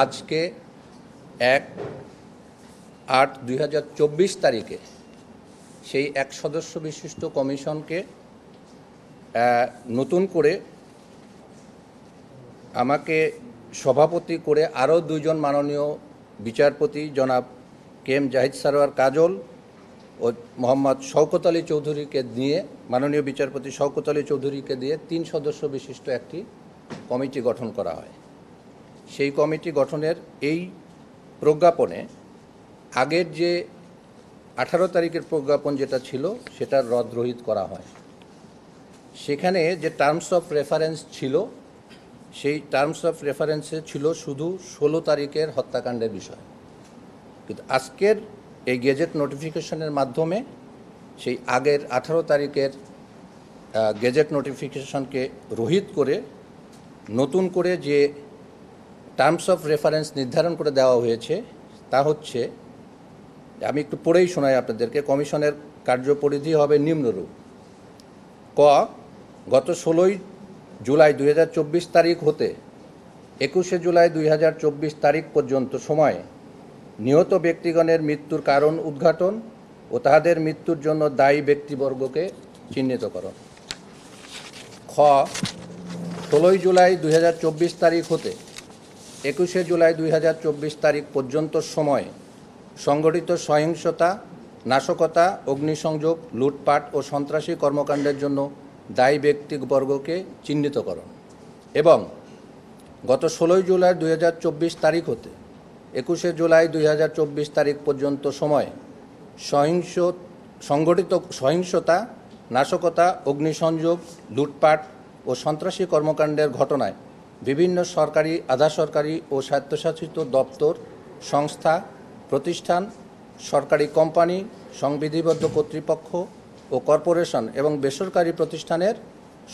আজকে 1/8/2024 তারিখে সেই 1 সদস্য বিশিষ্ট কমিশনকে নতুন করে আমাকে সভাপতি করে আরও দুজন মাননীয় বিচারপতি জনাব KM জাহিদ সারোয়ার কাজল ও মোহাম্মদ শওকত আলী চৌধুরীকে নিয়ে মাননীয় বিচারপতি শওকত আলী চৌধুরীকে দিয়ে 3 সদস্য বিশিষ্ট একটি কমিটি গঠন করা হয়। সেই কমিটি গঠনের এই প্রজ্ঞাপনে আগের যে 18 তারিখের প্রজ্ঞাপন যেটা ছিল সেটা রহিত করা হয়। সেখানে যে টার্মস অফ রেফারেন্স ছিল সেই টার্মস অফ রেফারেন্সে ছিল শুধু 16 তারিখের হত্যাকাণ্ডের বিষয়, কিন্তু আজকের এই গেজেট নোটিফিকেশনের মাধ্যমে সেই আগের 18 তারিখের গেজেট নোটিফিকেশনকে রহিত করে নতুন করে যে টার্মস অফ রেফারেন্স নির্ধারণ করে দেওয়া হয়েছে তা হচ্ছে, আমি একটু পড়েই শোনাই আপনাদেরকে। কমিশনের কার্যপরিধি হবে নিম্নরূপ। ক, গত 16 জুলাই 2024 তারিখ হতে 21 জুলাই 2024 তারিখ পর্যন্ত সময়ে নিহত ব্যক্তিগণের মৃত্যুর কারণ উদ্ঘাটন ও তাহাদের মৃত্যুর জন্য দায়ী ব্যক্তিবর্গকে চিহ্নিতকরণ। খ, 16 জুলাই 2024 তারিখ হতে 21 জুলাই 2024 তারিখ পর্যন্ত সময়ে সংগঠিত সহিংসতা, নাশকতা, অগ্নিসংযোগ, লুটপাট ও সন্ত্রাসী কর্মকাণ্ডের জন্য দায়ী ব্যক্তিবর্গকে চিহ্নিতকরণ। এবং গত 16 জুলাই 2024 তারিখ হতে 21 জুলাই 2024 তারিখ পর্যন্ত সময়ে সংগঠিত সহিংসতা, নাশকতা, অগ্নিসংযোগ, লুটপাট ও সন্ত্রাসী কর্মকাণ্ডের ঘটনায় বিভিন্ন সরকারি, আধা সরকারি ও স্বায়ত্তশাসিত দপ্তর, সংস্থা, প্রতিষ্ঠান, সরকারি কোম্পানি, সংবিধিবদ্ধ কর্তৃপক্ষ ও কর্পোরেশন এবং বেসরকারি প্রতিষ্ঠানের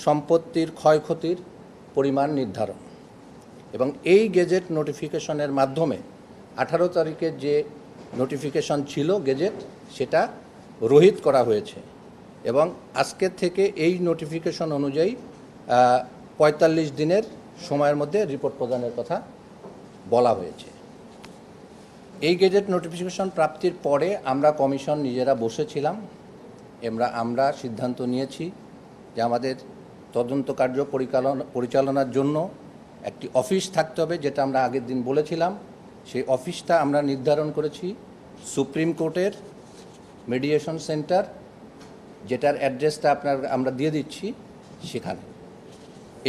সম্পত্তির ক্ষয়ক্ষতির পরিমাণ নির্ধারণ। এবং এই গেজেট নোটিফিকেশনের মাধ্যমে 18 তারিখের যে নোটিফিকেশন ছিল গেজেট, সেটা রহিত করা হয়েছে এবং আজকের থেকে এই নোটিফিকেশন অনুযায়ী 45 দিনের সময়ের মধ্যে রিপোর্ট প্রদানের কথা বলা হয়েছে। এই গেজেট নোটিফিকেশন প্রাপ্তির পরে আমরা কমিশন নিজেরা বসেছিলাম। আমরা সিদ্ধান্ত নিয়েছি যে আমাদের তদন্ত কার্য পরিচালনার জন্য একটি অফিস থাকতে হবে, যেটা আমরা আগের দিন বলেছিলাম। সেই অফিসটা আমরা নির্ধারণ করেছি সুপ্রিম কোর্টের মিডিয়েশন সেন্টার, যেটার অ্যাড্রেসটা আমরা দিয়ে দিচ্ছি সেখানে।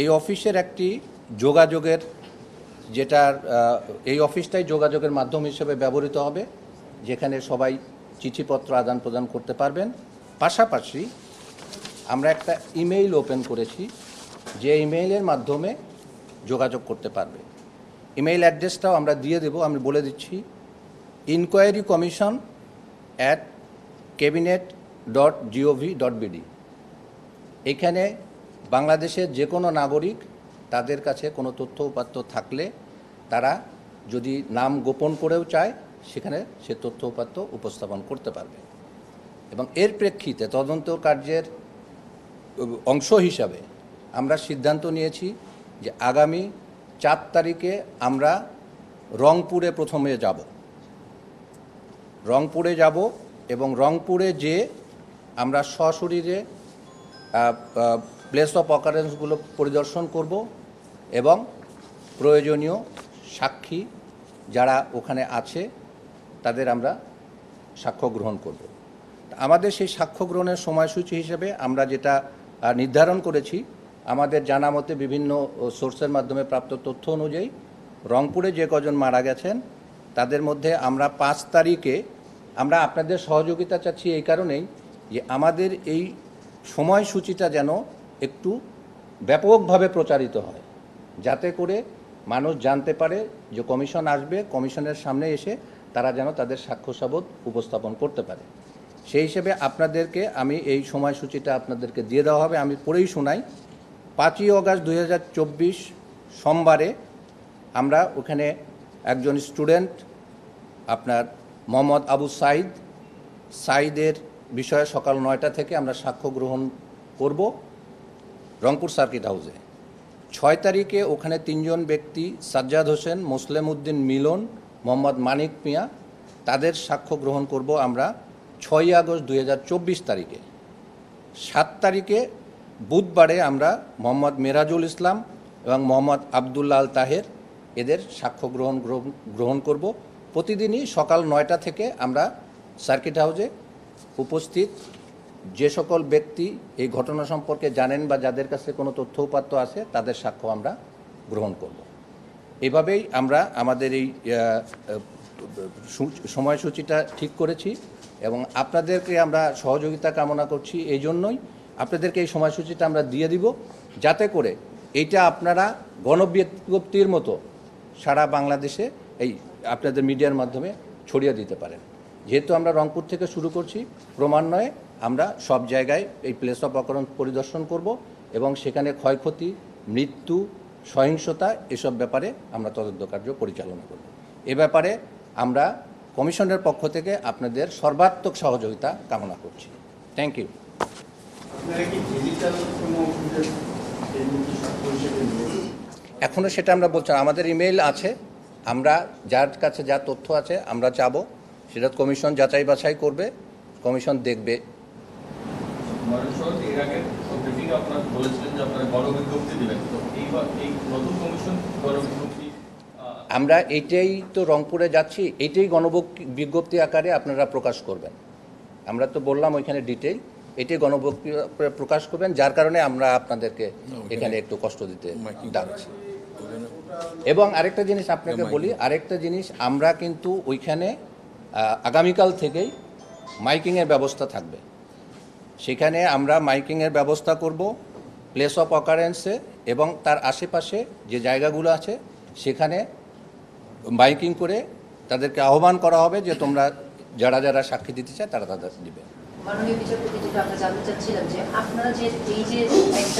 এই অফিসের একটি যোগাযোগের এই অফিসটাই যোগাযোগের মাধ্যম হিসেবে ব্যবহৃত হবে, যেখানে সবাই চিঠিপত্র আদান প্রদান করতে পারবেন। পাশাপাশি আমরা একটা ইমেইল ওপেন করেছি, যে ইমেইলের মাধ্যমে যোগাযোগ করতে পারবে। ইমেইল অ্যাড্রেসটাও আমরা দিয়ে দেব, আমি বলে দিচ্ছি, inquirycommission@cabinet.gov.bd। এখানে বাংলাদেশের যে কোনো নাগরিক তাদের কাছে কোনো তথ্য উপাত্ত থাকলে তারা যদি নাম গোপন করেও চায় সেখানে সে তথ্য উপাত্ত উপস্থাপন করতে পারবে। এবং এর প্রেক্ষিতে তদন্ত কার্যের অংশ হিসাবে আমরা সিদ্ধান্ত নিয়েছি যে আগামী 4 তারিখে আমরা রংপুরে প্রথমে যাব। রংপুরে যাব এবং রংপুরে যে আমরা সশরীরে প্লেস অফ অকারেন্সগুলো পরিদর্শন করব এবং প্রয়োজনীয় সাক্ষী যারা ওখানে আছে তাদের আমরা সাক্ষ্য গ্রহণ করব। আমাদের সেই সাক্ষ্য গ্রহণের সময়সূচি হিসেবে আমরা যেটা নির্ধারণ করেছি, আমাদের জানা মতে বিভিন্ন সোর্সের মাধ্যমে প্রাপ্ত তথ্য অনুযায়ী রংপুরে যে কজন মারা গেছেন তাদের মধ্যে আমরা 5 তারিখে আমরা আপনাদের সহযোগিতা চাচ্ছি এই কারণেই যে আমাদের এই সময়সূচিটা যেন একটু ব্যাপকভাবে প্রচারিত হয়, যাতে করে মানুষ জানতে পারে যে কমিশন আসবে, কমিশনের সামনে এসে তারা যেন তাদের সাক্ষ্যসাবধ উপস্থাপন করতে পারে। সেই হিসেবে আপনাদেরকে আমি এই সময়সূচিটা আপনাদেরকে দিয়ে দেওয়া হবে, আমি পড়েই শোনাই। 5ই অগাস্ট 2024 সোমবারে আমরা ওখানে একজন স্টুডেন্ট আপনার মোহাম্মদ আবু সাইদের বিষয়ে সকাল 9টা থেকে আমরা সাক্ষ্য গ্রহণ করব রংপুর সার্কিট হাউসে। 6 তারিখে ওখানে 3 জন ব্যক্তি সাজ্জাদ হোসেন, মোসলেম উদ্দিন মিলন, মোহাম্মদ মানিক মিয়া, তাদের সাক্ষ্য গ্রহণ করব আমরা 6 আগস্ট 2024 তারিখে। 7 তারিখে বুধবারে আমরা মোহাম্মদ মেরাজুল ইসলাম এবং মোহাম্মদ আবদুল্লাহ আল তাহের এদের সাক্ষ্য গ্রহণ করব। প্রতিদিনই সকাল 9টা থেকে আমরা সার্কিট হাউসে উপস্থিত যে সকল ব্যক্তি এই ঘটনা সম্পর্কে জানেন বা যাদের কাছে কোনো তথ্য উপাত্ত আছে তাদের সাক্ষ্য আমরা গ্রহণ করব। এভাবেই আমরা আমাদের এই সময়সূচিটা ঠিক করেছি এবং আপনাদেরকে আমরা সহযোগিতা কামনা করছি। এই জন্যই আপনাদেরকে এই সময়সূচিটা আমরা দিয়ে দিব, যাতে করে এইটা আপনারা গণবিজ্ঞপ্তির মতো সারা বাংলাদেশে এই আপনাদের মিডিয়ার মাধ্যমে ছড়িয়ে দিতে পারেন। যেহেতু আমরা রংপুর থেকে শুরু করছি, ক্রমান্বয়ে আমরা সব জায়গায় এই প্লেস অফ অকারেন্স পরিদর্শন করব এবং সেখানে ক্ষয়ক্ষতি, মৃত্যু, সহিংসতা এসব ব্যাপারে আমরা তদন্ত কার্য পরিচালনা করব। এ ব্যাপারে আমরা কমিশনের পক্ষ থেকে আপনাদের সর্বাত্মক সহযোগিতা কামনা করছি। Thank you. এখনও সেটা আমরা বলছি, আমাদের ইমেইল আছে, আমরা যার কাছে যা তথ্য আছে আমরা চাবো, সেটা কমিশন যাচাই বাছাই করবে, কমিশন দেখবে। আমরা এইটাই তো রংপুরে যাচ্ছি, এইটাই গণবিজ্ঞপ্তি আকারে আপনারা প্রকাশ করবেন। আমরা তো বললাম ওইখানে ডিটেইল, এটাই গণবিজ্ঞপ্তি প্রকাশ করবেন, যার কারণে আমরা আপনাদেরকে এখানে একটু কষ্ট দিতে ডাকছি। এবং আরেকটা জিনিস আপনাকে বলি, আরেকটা জিনিস, আমরা কিন্তু ওইখানে আগামীকাল থেকেই মাইকিংয়ের ব্যবস্থা থাকবে। সেখানে আমরা মাইকিংয়ের ব্যবস্থা করব প্লেস অফ অকারেন্সে এবং তার আশেপাশে যে জায়গাগুলো আছে সেখানে মাইকিং করে তাদেরকে আহ্বান করা হবে যে তোমরা যারা যারা সাক্ষী দিতে চায় তারা তাদের দিবে। মাননীয় বিচারপতি, যেটা আমরা জানতে চাচ্ছিলাম যে আপনারা যে এই যে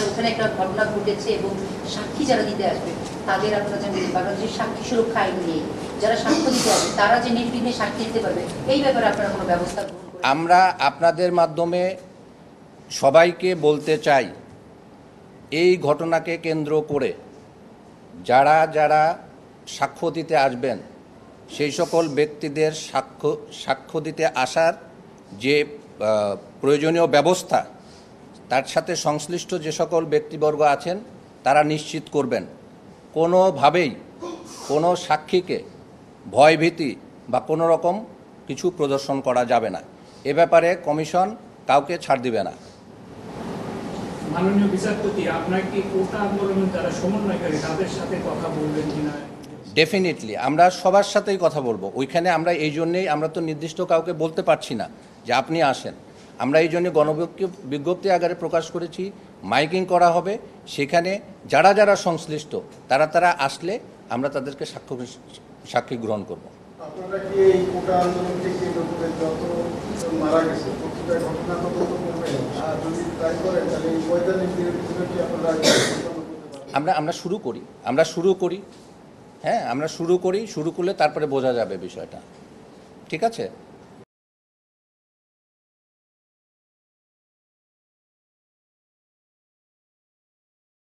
ওখানে একটা ঘটনা ঘটেছে এবং সাক্ষী যারা দিতে আসবে তাদের আপনারা জানেন বাংলাদেশের সাক্ষী সুরক্ষা আইন নিয়ে যারা সাক্ষ্য দিতে আসবে তারা যে নির্বিঘ্নে সাক্ষী দিতে পারবে, এই ব্যাপারে আপনারা কোনো ব্যবস্থা গ্রহণ করবেন? আমরা আপনাদের মাধ্যমে সবাইকে বলতে চাই, এই ঘটনাকে কেন্দ্র করে যারা যারা সাক্ষ্য দিতে আসবেন সেই সকল ব্যক্তিদের সাক্ষ্য দিতে আসার যে প্রয়োজনীয় ব্যবস্থা, তার সাথে সংশ্লিষ্ট যে সকল ব্যক্তিবর্গ আছেন তারা নিশ্চিত করবেন কোনোভাবেই কোনো সাক্ষীকে ভয়ভীতি বা কোনো রকম কিছু প্রদর্শন করা যাবে না। এ ব্যাপারে কমিশন কাউকে ছাড় দিবে না। মাননীয় বিচারপতি, আপনার কি কোটা আন্দোলনের যারা সমন্বয়কারী তাদের সাথে কথা বলবেন কিনা? ডেফিনেটলি আমরা সবার সাথেই কথা বলবো। ওইখানে আমরা এই জন্যেই, আমরা তো নির্দিষ্ট কাউকে বলতে পারছি না যে আপনি আসেন, আমরা এই জন্য গণবিজ্ঞপ্তি আকারে প্রকাশ করেছি, মাইকিং করা হবে, সেখানে যারা যারা সংশ্লিষ্ট তারা আসলে আমরা তাদেরকে সাক্ষী গ্রহণ করব। আপনারা কি এই কোটা আন্দোলনকে কেন্দ্র করে যত মারা গেছে প্রতিটা ঘটনা তদন্ত করবেন? আর যদি তাই করেন তাহলে এই বৈধানিক ভিতরে কি আপনারা আমরা শুরু করি, হ্যাঁ আমরা শুরু করলে তারপরে বোঝা যাবে বিষয়টা। ঠিক আছে।